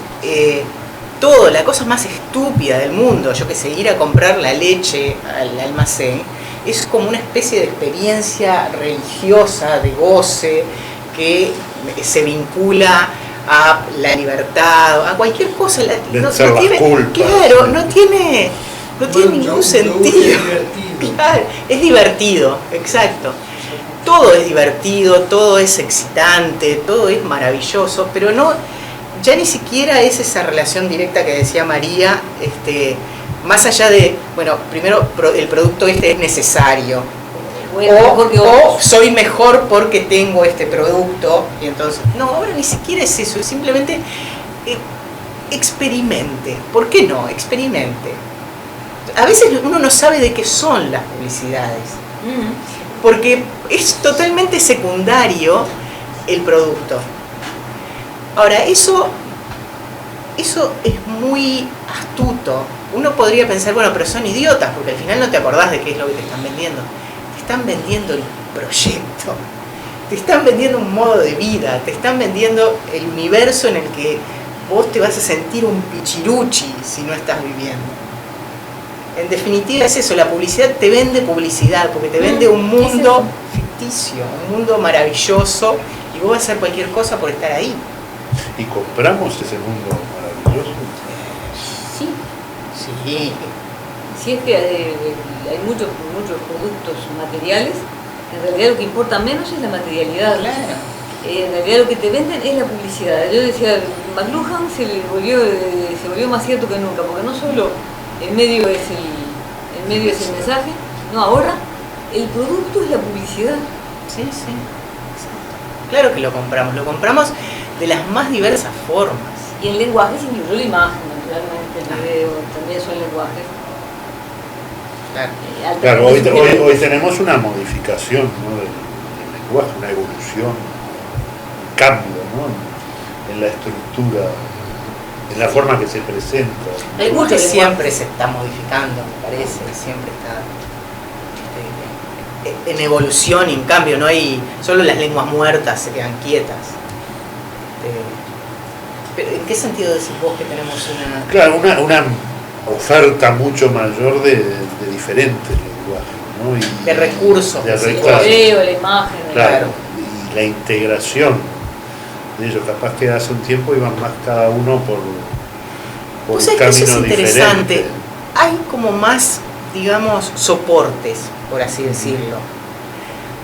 todo, la cosa más estúpida del mundo, yo que sé, ir a comprar la leche al almacén, es como una especie de experiencia religiosa, de goce, que se vincula a la libertad, a cualquier cosa. No tiene, claro, no tiene ningún sentido. Claro, es divertido, exacto. Todo es divertido, todo es excitante, todo es maravilloso, pero no, ya ni siquiera es esa relación directa que decía María, más allá de, bueno, primero el producto es necesario, o soy mejor porque tengo este producto, y entonces, no, ahora ni siquiera es eso, es simplemente experimente. ¿Por qué no? Experimente. A veces uno no sabe de qué son las publicidades, porque es totalmente secundario el producto. Ahora, eso es muy astuto. Uno podría pensar, bueno, pero son idiotas, porque al final no te acordás de qué es lo que te están vendiendo. Te están vendiendo proyecto, te están vendiendo un modo de vida, te están vendiendo el universo en el que vos te vas a sentir un pichiruchi si no estás viviendo. En definitiva es eso, la publicidad te vende publicidad, porque te vende un mundo ficticio, un mundo maravilloso, y vos vas a hacer cualquier cosa por estar ahí. ¿Y compramos ese mundo maravilloso? Sí. Sí. Si es que hay muchos productos materiales, en realidad lo que importa menos es la materialidad. Claro. En realidad lo que te venden es la publicidad. Yo decía, McLuhan se volvió más cierto que nunca, porque no solo el medio es el mensaje, no, ahora el producto es la publicidad. Sí, sí. Exacto. Claro que lo compramos de las más diversas formas. Y en lenguajes incluyó la imagen, naturalmente, el video también son lenguajes. Claro, hoy tenemos una modificación, ¿no?, del lenguaje, una evolución, un cambio, ¿no?, en la estructura, en la forma que se presenta. El lenguaje siempre se está modificando, me parece, siempre está en evolución y en cambio. No hay, solo las lenguas muertas se quedan quietas. Pero ¿en qué sentido decís vos que tenemos una...? Claro, una oferta mucho mayor de diferentes lenguajes, ¿no? Y de recursos. De el video, la imagen. Claro, y la integración de ellos. Capaz que hace un tiempo iban más cada uno por un camino eso es interesante. diferente. Hay como más, digamos, soportes, por así decirlo.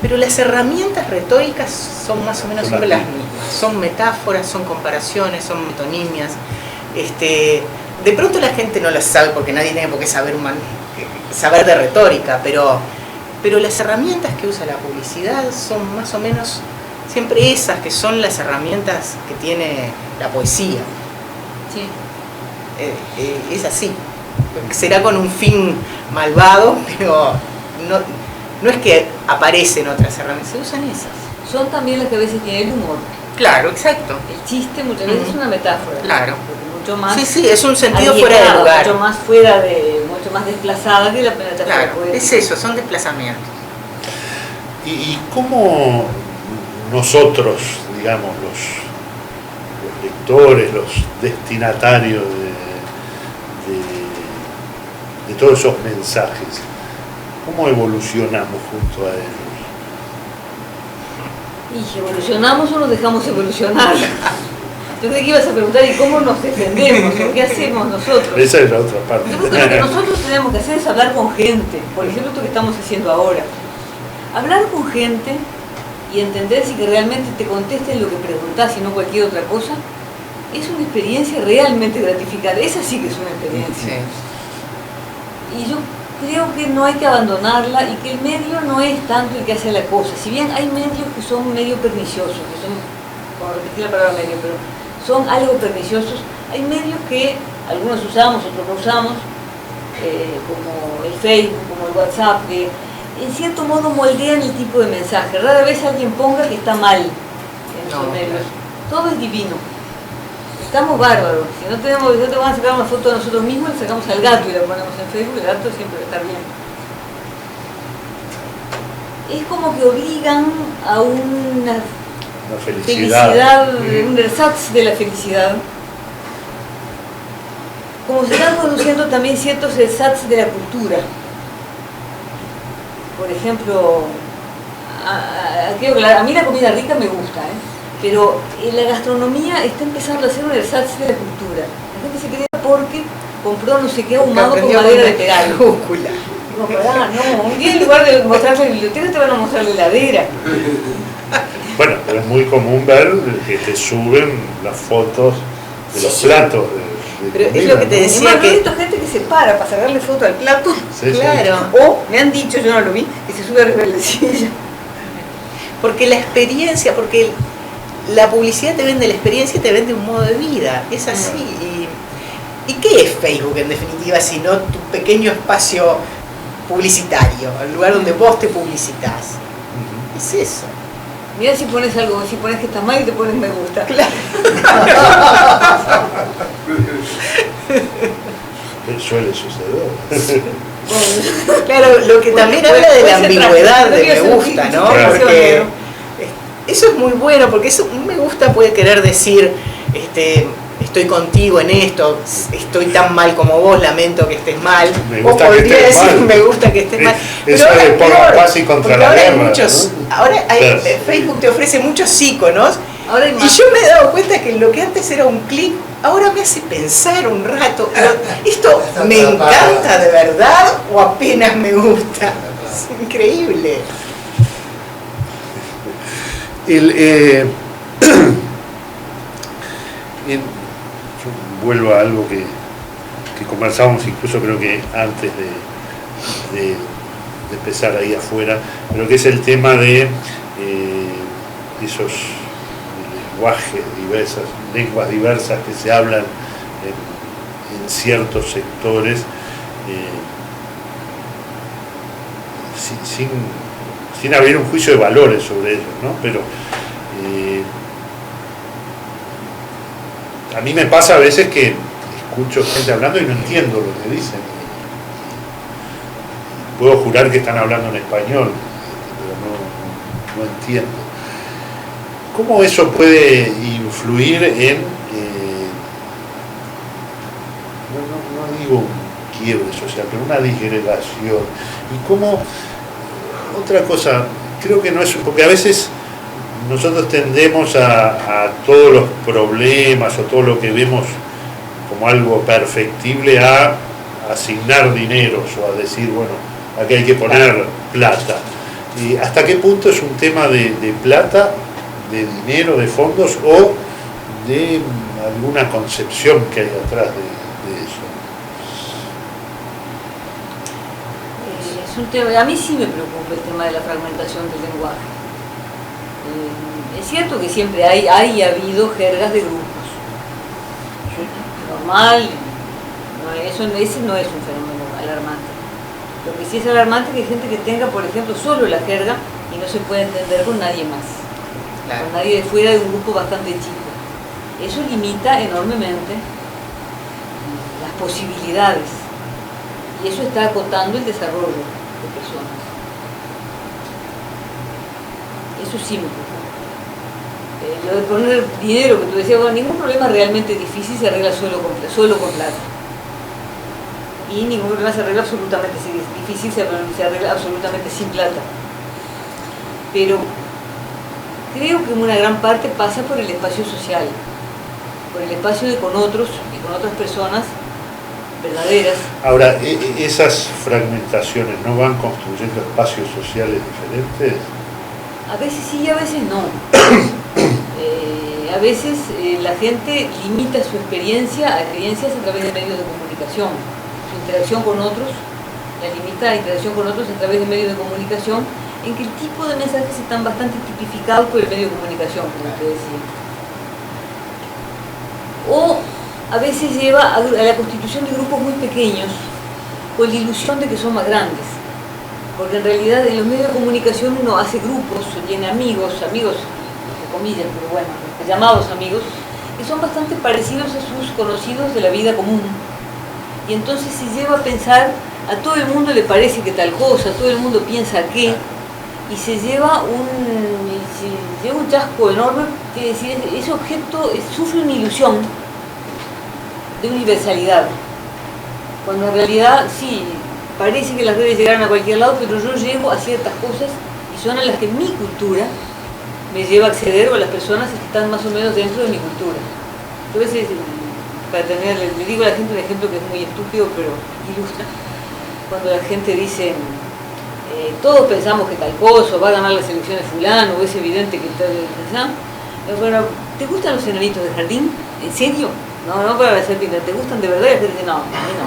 Pero las herramientas retóricas son más o menos siempre las mismas. Son metáforas, son comparaciones, son metonimias. De pronto la gente no las sabe porque nadie tiene por qué saber de retórica, pero las herramientas que usa la publicidad son más o menos siempre esas que son las herramientas que tiene la poesía. Sí. Es así. Será con un fin malvado, pero no es que aparecen otras herramientas, se usan esas. Son también las que a veces tienen el humor. Claro, exacto. El chiste muchas veces es una metáfora. Claro. Mucho más, sí, es un sentido fuera de lugar. Mucho más desplazada que la metáfora. Claro, es eso, son desplazamientos. ¿Y cómo nosotros, digamos, los lectores, los destinatarios de todos esos mensajes, cómo evolucionamos junto a ellos? Y evolucionamos o nos dejamos evolucionar. Yo creí que ibas a preguntar, ¿y cómo nos defendemos? ¿O qué hacemos nosotros? Esa es la otra parte. Yo creo que lo que nosotros tenemos que hacer es hablar con gente. Por ejemplo, esto que estamos haciendo ahora. Hablar con gente y entender si que realmente te contesten lo que preguntás y no cualquier otra cosa, es una experiencia realmente gratificante. Esa sí que es una experiencia. Sí. Y yo creo que no hay que abandonarla y que el medio no es tanto el que hace la cosa. Si bien hay medios que son medio perniciosos, que son, como repetir la palabra medio, pero son algo perniciosos, hay medios que algunos usamos, otros no usamos, como el Facebook, como el WhatsApp, que en cierto modo moldean el tipo de mensaje. Rara vez alguien ponga que está mal en esos medios. Todo es divino. Estamos bárbaros. Si no te van a sacar una foto de nosotros mismos, le sacamos al gato y la ponemos en Facebook, el gato siempre va a estar bien. Es como que obligan a una felicidad, un ersatz de la felicidad. Como se están produciendo también ciertos ersatz de la cultura. Por ejemplo, a mí la comida rica me gusta, pero la gastronomía está empezando a ser un ersatz de la cultura. La gente se cree porque compró no sé qué ahumado con madera de peral. No, un día en lugar de mostrarle la biblioteca te van a mostrar la heladera. Bueno, pero es muy común ver que te suben las fotos de los platos de pero comida, es lo que te decía, que he visto gente que se para sacarle foto al plato. Sí, claro. Sí. O me han dicho, yo no lo vi, que se sube arriba de la silla. Porque la experiencia, porque la publicidad te vende la experiencia y te vende un modo de vida. Es así. ¿Y qué es Facebook en definitiva sino tu pequeño espacio publicitario, el lugar donde vos te publicitas? Es eso. Mira si pones algo, si pones que está mal y te pones me gusta. Claro. Suele suceder. Bueno, Claro, lo que también habla de la ambigüedad de me gusta, ¿no? Claro. Porque eso es muy bueno, porque eso un me gusta puede querer decir, estoy contigo en esto, estoy tan mal como vos, lamento que estés mal. Me Vos gusta que podrías estés decir, mal. me gusta que estés mal. Eso ahora de es por la peor, paz y contra porque la ahora hay guerra, muchos, ¿no? ahora Claro. Facebook te ofrece muchos iconos. Ahora hay Y más. yo me he dado cuenta que lo que antes era un clic, ahora me hace pensar un rato, pero ¿esto me encanta de verdad o apenas me gusta? Es increíble. Yo vuelvo a algo que conversamos incluso creo que antes de empezar ahí afuera, pero que es el tema de esos lenguajes diversas, lenguas diversas que se hablan en ciertos sectores sin abrir un juicio de valores sobre ellos, ¿no? Pero a mí me pasa a veces que escucho gente hablando y no entiendo lo que dicen. Puedo jurar que están hablando en español, pero no entiendo. ¿Cómo eso puede influir en, no digo un quiebre social, pero una disgregación? Y cómo, otra cosa, creo que no es, porque a veces nosotros tendemos a todos los problemas o todo lo que vemos como algo perfectible a asignar dineros o a decir, bueno, aquí hay que poner plata. ¿Y hasta qué punto es un tema de plata, de dinero, de fondos o de alguna concepción que hay atrás de eso? Es un tema, a mí sí me preocupa el tema de la fragmentación del lenguaje. Es cierto que siempre hay y ha habido jergas de grupos. Normal, ese no es un fenómeno alarmante. Lo que sí es alarmante es que hay gente que tenga, por ejemplo, solo la jerga y no se puede entender con nadie más. Claro. Con nadie de fuera de un grupo bastante chico. Eso limita enormemente las posibilidades y eso está acotando el desarrollo de personas. Eso sí me preocupa. Lo de poner dinero, que tú decías, bueno, ningún problema realmente difícil se arregla solo con plata. Y ningún problema se arregla absolutamente difícil, se arregla absolutamente sin plata. Pero creo que una gran parte pasa por el espacio social, por el espacio de con otros y con otras personas verdaderas. Ahora, esas fragmentaciones no van construyendo espacios sociales diferentes. A veces sí y a veces no. A veces la gente limita su experiencia a experiencias a través de medios de comunicación. Su interacción con otros la limita a interacción con otros a través de medios de comunicación en que el tipo de mensajes están bastante tipificados por el medio de comunicación, como te decía. O a veces lleva a la constitución de grupos muy pequeños con la ilusión de que son más grandes. Porque en realidad en los medios de comunicación uno hace grupos, tiene amigos, entre comillas, pero bueno, llamados amigos, que son bastante parecidos a sus conocidos de la vida común. Y entonces se lleva a pensar, a todo el mundo le parece que tal cosa, todo el mundo piensa que, y se lleva un chasco enorme, que es decir, ese objeto sufre una ilusión de universalidad. Cuando en realidad sí, parece que las redes llegaron a cualquier lado, pero yo llego a ciertas cosas y son a las que mi cultura me lleva a acceder, o a las personas que están más o menos dentro de mi cultura. Entonces, le digo a la gente un ejemplo que es muy estúpido, pero ilustra. Cuando la gente dice, todos pensamos que tal cosa, va a ganar las elecciones fulano, o es evidente que tal cosa. Bueno, ¿te gustan los enanitos de jardín? ¿En serio? No para hacer pinta, ¿te gustan de verdad? Y la gente dice, no, a mí no.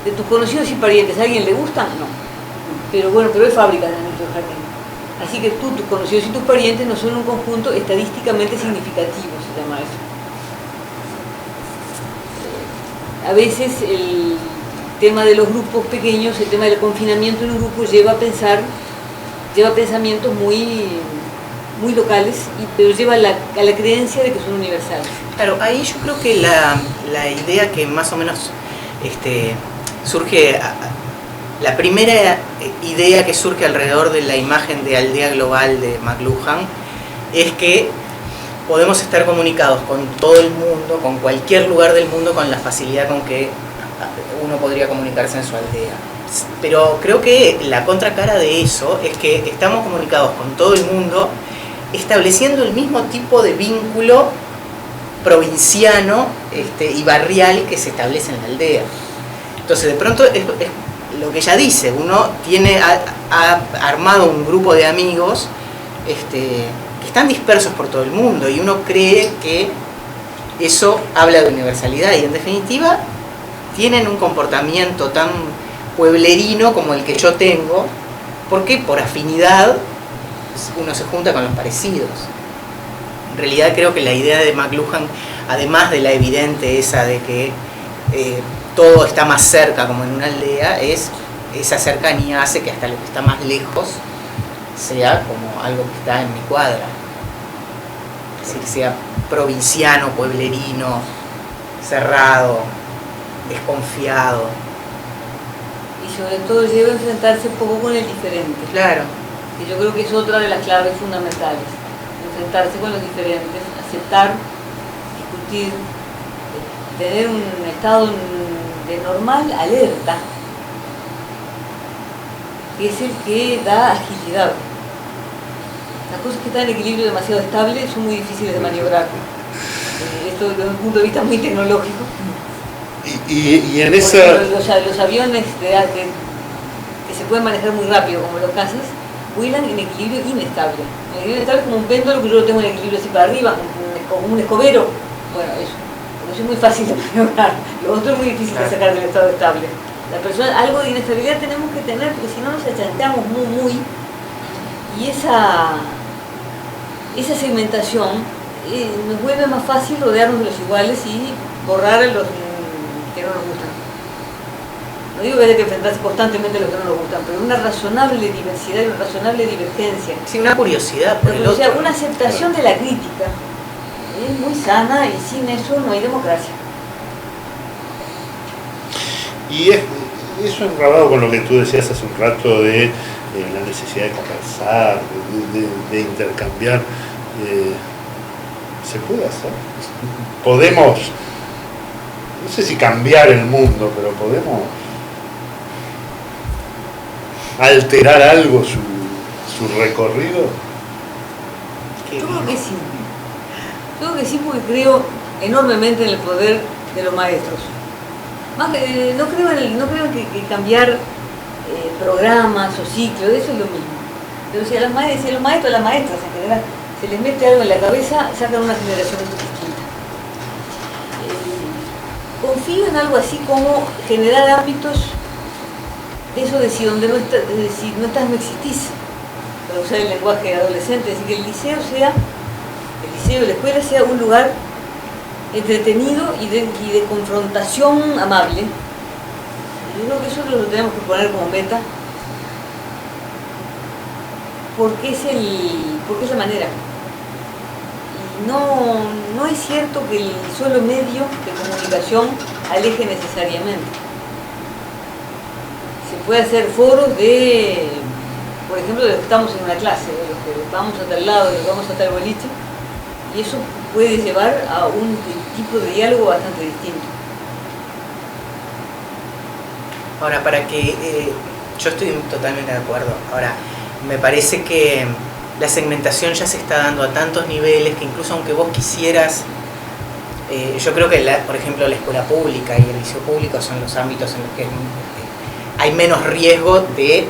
¿De tus conocidos y parientes a alguien le gustan? No. Pero bueno, pero es fábrica de enanitos de jardín. Así que tú, tus conocidos y tus parientes no son un conjunto estadísticamente significativo, se llama eso. A veces el tema de los grupos pequeños, el tema del confinamiento en un grupo lleva pensamientos muy locales, pero lleva a la creencia de que son universales. Claro, ahí yo creo que la idea que más o menos surge La primera idea que surge alrededor de la imagen de aldea global de McLuhan es que podemos estar comunicados con todo el mundo, con cualquier lugar del mundo, con la facilidad con que uno podría comunicarse en su aldea. Pero creo que la contracara de eso es que estamos comunicados con todo el mundo, estableciendo el mismo tipo de vínculo provinciano y barrial que se establece en la aldea. Entonces, de pronto, es lo que ella dice, uno ha armado un grupo de amigos que están dispersos por todo el mundo, y uno cree que eso habla de universalidad, y en definitiva tienen un comportamiento tan pueblerino como el que yo tengo, porque por afinidad uno se junta con los parecidos. En realidad creo que la idea de McLuhan, además de la evidente esa de que todo está más cerca como en una aldea, esa cercanía hace que hasta lo que está más lejos sea como algo que está en mi cuadra. Es decir, sea provinciano, pueblerino, cerrado, desconfiado. Y sobre todo debe enfrentarse un poco con el diferente. Claro. Que yo creo que es otra de las claves fundamentales. Enfrentarse con los diferentes, aceptar, discutir, tener un estado de normal alerta, que es el que da agilidad. Las cosas que están en equilibrio demasiado estable son muy difíciles de maniobrar. Esto desde un punto de vista muy tecnológico. Y en esa... Los aviones que se pueden manejar muy rápido, como los cazas, vuelan en equilibrio inestable. En equilibrio inestable es como un péndulo que yo lo tengo en equilibrio así para arriba, como un escobero. Bueno, eso. Eso es muy fácil de maniobrar. Lo otro es muy difícil de sacar del estado estable. La persona, algo de inestabilidad tenemos que tener, porque si no nos achanteamos muy. Y esa segmentación nos vuelve más fácil rodearnos de los iguales y borrar a los que no nos gustan. No digo que haya que enfrentarse constantemente a los que no nos gustan, pero una razonable diversidad y una razonable divergencia. Sí, una curiosidad por el otro. O sea, una aceptación de la crítica es muy sana, y sin eso no hay democracia. Y eso englobado con lo que tú decías hace un rato de la necesidad de conversar, de intercambiar, ¿se puede hacer? Podemos, no sé si cambiar el mundo, pero podemos alterar algo su recorrido. Yo creo que sí. Yo creo que sí, porque creo enormemente en el poder de los maestros. Más que, no creo en que cambiar programas o ciclos, eso es lo mismo. Pero si a los maestros, a las maestras en general, se les mete algo en la cabeza, sacan una generación distinta. Confío en algo así como generar ámbitos de eso de si donde no estás no existís, para usar el lenguaje adolescente, es decir, que el liceo y la escuela sea un lugar entretenido y de confrontación amable. Yo creo que eso lo tenemos que poner como meta, porque es la manera. Y no es cierto que el solo medio de comunicación aleje necesariamente. Se puede hacer foros por ejemplo, de los que estamos en una clase, de los que vamos a tal lado, de los que vamos a tal boliche, y eso puede llevar a un tipo de diálogo bastante distinto. Ahora, yo estoy totalmente de acuerdo. Ahora, me parece que la segmentación ya se está dando a tantos niveles que incluso aunque vos quisieras, yo creo que, por ejemplo, la escuela pública y el liceo público son los ámbitos en los que hay menos riesgo de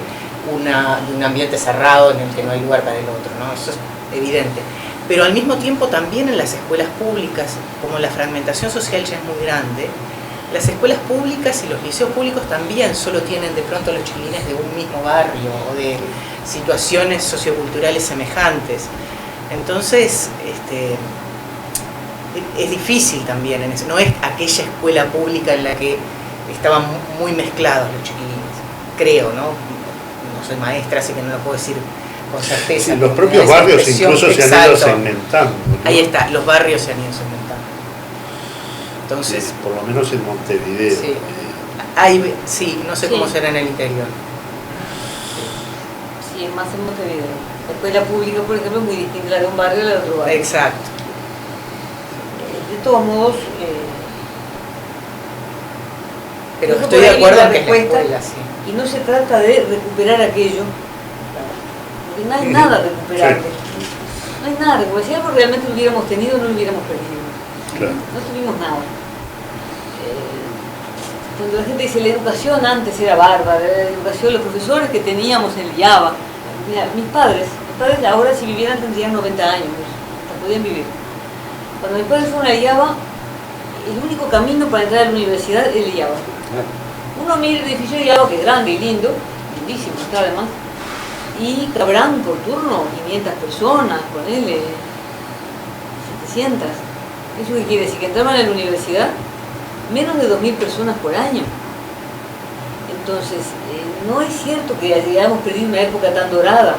un ambiente cerrado en el que no hay lugar para el otro, ¿no? Eso es evidente. Pero al mismo tiempo también en las escuelas públicas, como la fragmentación social ya es muy grande, las escuelas públicas y los liceos públicos también solo tienen de pronto los chiquilines de un mismo barrio o de situaciones socioculturales semejantes. Entonces, es difícil también en eso. No es aquella escuela pública en la que estaban muy mezclados los chiquilines, creo, ¿no? No soy maestra, así que no lo puedo decir con certeza. Sí, los propios barrios incluso se han ido segmentando, ¿no? Ahí está, los barrios se han ido segmentando. Entonces, por lo menos en Montevideo. Sí. Sí, no sé Sí. cómo será en el interior. Sí, es más en Montevideo. La escuela pública, por ejemplo, es muy distinta la de un barrio a la de otro barrio. Exacto. De todos modos, Pero Eso estoy por de ahí acuerdo la en que es la respuesta. escuela, sí. y no se trata de recuperar aquello, porque no hay nada recuperable. No hay nada, como si algo realmente lo hubiéramos tenido, no lo hubiéramos perdido. Claro. No tuvimos nada. Cuando la gente dice la educación antes era bárbara, la educación, los profesores que teníamos en el IABA, mira, mis padres ahora si vivieran tendrían 90 años, hasta podían vivir. Cuando mis padres fueron al IABA, el único camino para entrar a la universidad es el IABA. Uno mira el edificio de IABA, que es grande y lindo, lindísimo está además, y cabrán por turno 500 personas, ponele 700. ¿Eso qué quiere decir? Que entraban a la universidad menos de 2.000 personas por año. Entonces, no es cierto que hayamos perdido una época tan dorada.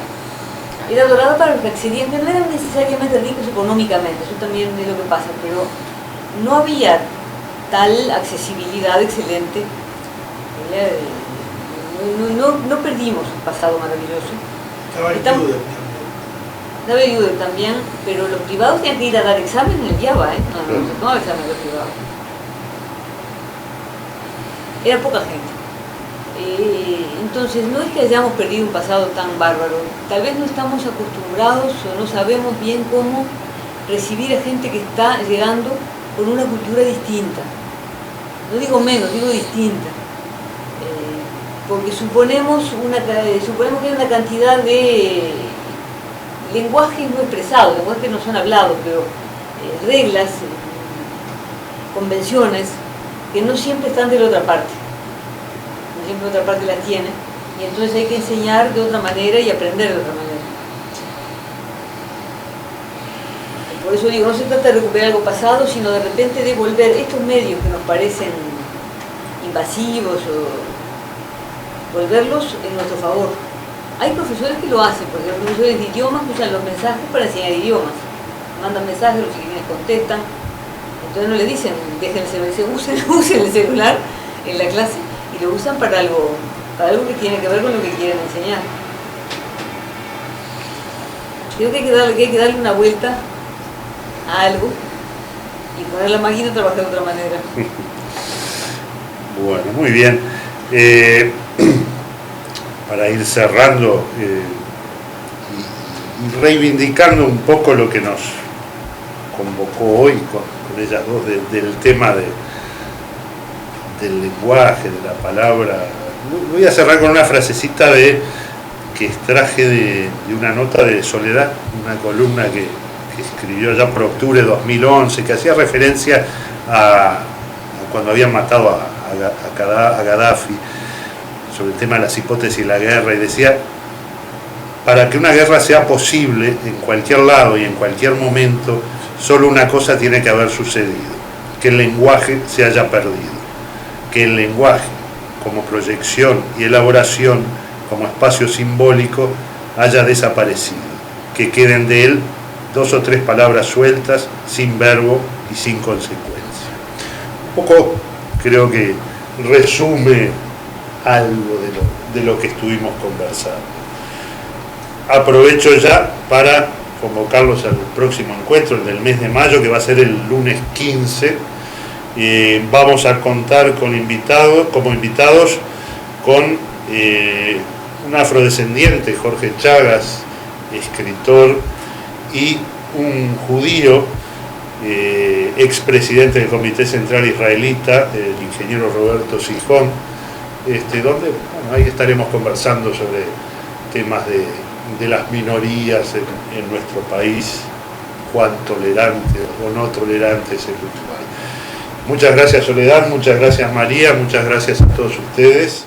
Era dorada para los que accedían, que no eran necesariamente ricos económicamente, eso también es lo que pasa, pero no había tal accesibilidad excelente. No perdimos un pasado maravilloso. Estaba Estaba también, pero los privados tenían que ir a dar examen en el IABA, no se tomaba examen los privados. Era poca gente. Entonces, no es que hayamos perdido un pasado tan bárbaro, tal vez no estamos acostumbrados o no sabemos bien cómo recibir a gente que está llegando con una cultura distinta. No digo menos, digo distinta. Porque suponemos que hay una cantidad de lenguajes no expresados, lenguajes que no son hablados, pero reglas, convenciones, que no siempre están de la otra parte. No siempre la otra parte las tiene, y entonces hay que enseñar de otra manera y aprender de otra manera. Por eso digo, no se trata de recuperar algo pasado, sino de repente de volver estos medios que nos parecen invasivos o volverlos en nuestro favor. Hay profesores que lo hacen, porque los profesores de idiomas usan los mensajes para enseñar idiomas. Mandan mensajes, los chiquilines contestan. Entonces no le dicen, dejen el celular, usen el celular en la clase y lo usan para algo que tiene que ver con lo que quieren enseñar. Creo que hay que darle una vuelta a algo y poner la máquina a trabajar de otra manera. Bueno, muy bien. Para ir cerrando y reivindicando un poco lo que nos convocó hoy con ellas dos del tema del lenguaje, de la palabra. Voy a cerrar con una frasecita que extraje de una nota de Soledad, una columna que escribió allá por octubre de 2011, que hacía referencia a cuando habían matado a Gaddafi, sobre el tema de las hipótesis de la guerra, y decía: para que una guerra sea posible en cualquier lado y en cualquier momento, solo una cosa tiene que haber sucedido: que el lenguaje se haya perdido, que el lenguaje como proyección y elaboración, como espacio simbólico, haya desaparecido, que queden de él 2 o 3 palabras sueltas, sin verbo y sin consecuencia. Un poco creo que resume algo de lo que estuvimos conversando. Aprovecho ya para convocarlos al próximo encuentro, el del mes de mayo, que va a ser el lunes 15. Vamos a contar como invitados con un afrodescendiente, Jorge Chagas, escritor, y un judío, expresidente del Comité Central Israelita, el ingeniero Roberto Sijón, donde ahí estaremos conversando sobre temas de las minorías en nuestro país, cuán tolerantes o no tolerantes es Uruguay. Muchas gracias, Soledad, muchas gracias, María, muchas gracias a todos ustedes.